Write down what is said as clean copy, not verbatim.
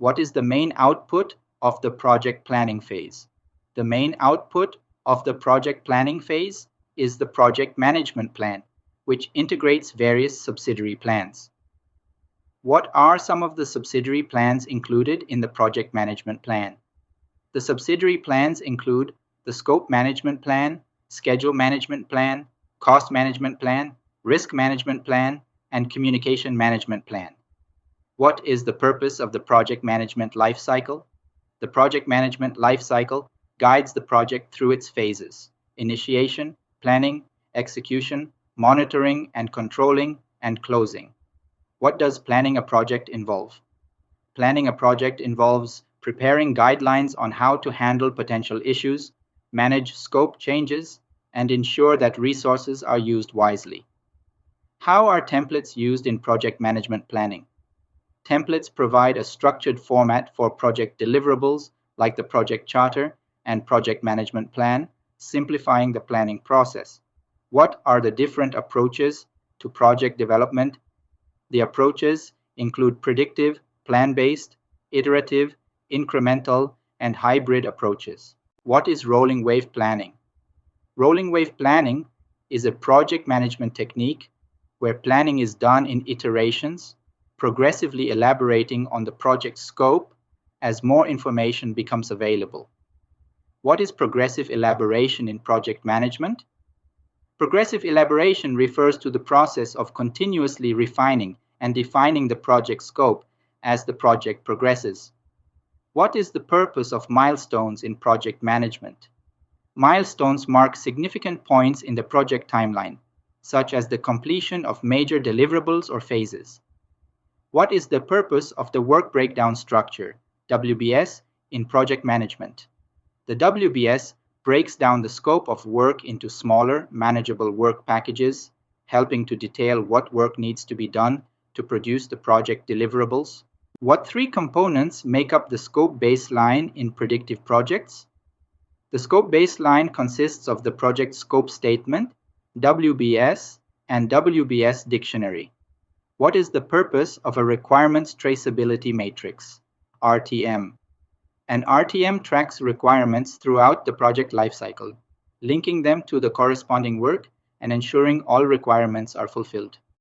What is the main output of the project planning phase? The main output of the project planning phase is the project management plan, which integrates various subsidiary plans. What are some of the subsidiary plans included in the project management plan? The subsidiary plans include the scope management plan, schedule management plan, cost management plan, risk management plan, and communication management plan. What is the purpose of the project management life cycle? The project management life cycle guides the project through its phases: initiation, planning, execution, monitoring and controlling, and closing. What does planning a project involve? Planning a project involves preparing guidelines on how to handle potential issues, manage scope changes, and ensure that resources are used wisely. How are templates used in project management planning? Templates provide a structured format for project deliverables like the project charter and project management plan, simplifying the planning process. What are the different approaches to project development? The approaches include predictive, plan-based, iterative, incremental, and hybrid approaches. What is rolling wave planning? Rolling wave planning is a project management technique where planning is done in iterations, progressively elaborating on the project scope as more information becomes available. What is progressive elaboration in project management? Progressive elaboration refers to the process of continuously refining and defining the project scope as the project progresses. What is the purpose of milestones in project management? Milestones mark significant points in the project timeline, such as the completion of major deliverables or phases. What is the purpose of the work breakdown structure, WBS, in project management? The WBS breaks down the scope of work into smaller, manageable work packages, helping to detail what work needs to be done to produce the project deliverables. What three components make up the scope baseline in predictive projects? The scope baseline consists of the project scope statement, WBS, and WBS dictionary. What is the purpose of a requirements traceability matrix, RTM? An RTM tracks requirements throughout the project lifecycle, linking them to the corresponding work and ensuring all requirements are fulfilled.